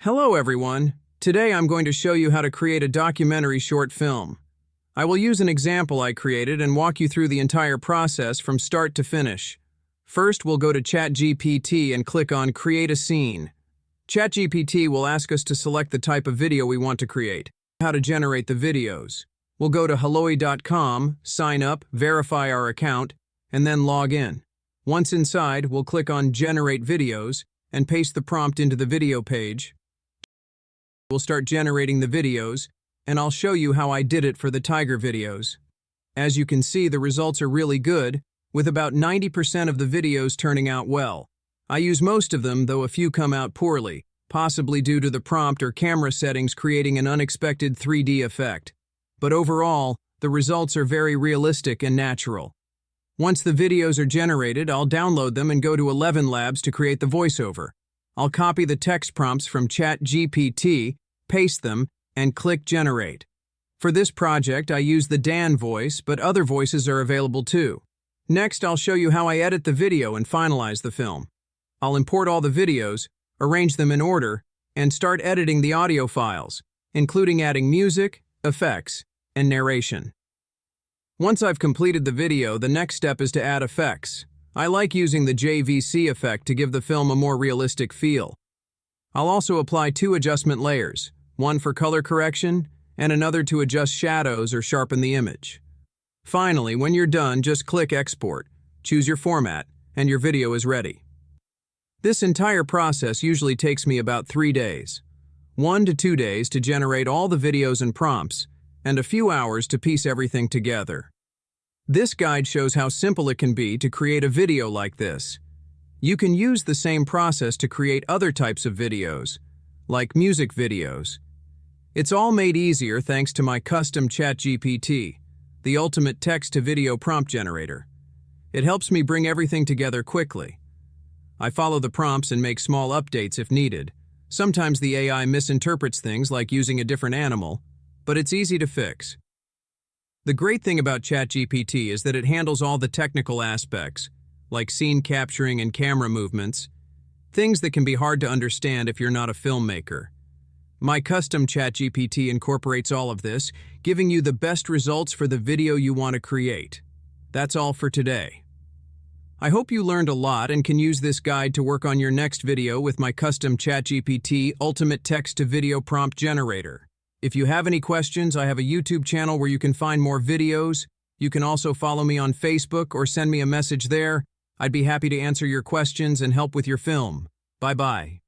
Hello everyone. Today I'm going to show you how to create a documentary short film. I will use an example I created and walk you through the entire process from start to finish. First, we'll go to ChatGPT and click on Create a Scene. ChatGPT will ask us to select the type of video we want to create, how to generate the videos. We'll go to hailuo.com, sign up, verify our account, and then log in. Once inside, we'll click on Generate Videos and paste the prompt into the video page. We'll start generating the videos, and I'll show you how I did it for the tiger videos. As you can see, the results are really good, with about 90% of the videos turning out well. I use most of them, though a few come out poorly, possibly due to the prompt or camera settings creating an unexpected 3D effect. But overall, the results are very realistic and natural. Once the videos are generated, I'll download them and go to ElevenLabs to create the voiceover. I'll copy the text prompts from ChatGPT, paste them, and click Generate. For this project, I use the Dan voice, but other voices are available too. Next, I'll show you how I edit the video and finalize the film. I'll import all the videos, arrange them in order, and start editing the audio files, including adding music, effects, and narration. Once I've completed the video, the next step is to add effects. I like using the JVC effect to give the film a more realistic feel. I'll also apply two adjustment layers, one for color correction and another to adjust shadows or sharpen the image. Finally, when you're done, just click Export, choose your format, and your video is ready. This entire process usually takes me about 3 days. 1 to 2 days to generate all the videos and prompts, and a few hours to piece everything together. This guide shows how simple it can be to create a video like this. You can use the same process to create other types of videos, like music videos. It's all made easier thanks to my custom ChatGPT, the ultimate text-to-video prompt generator. It helps me bring everything together quickly. I follow the prompts and make small updates if needed. Sometimes the AI misinterprets things like using a different animal, but it's easy to fix. The great thing about ChatGPT is that it handles all the technical aspects, like scene capturing and camera movements, things that can be hard to understand if you're not a filmmaker. My custom ChatGPT incorporates all of this, giving you the best results for the video you want to create. That's all for today. I hope you learned a lot and can use this guide to work on your next video with my custom ChatGPT Ultimate Text-to-Video Prompt Generator. If you have any questions, I have a YouTube channel where you can find more videos. You can also follow me on Facebook or send me a message there. I'd be happy to answer your questions and help with your film. Bye-bye.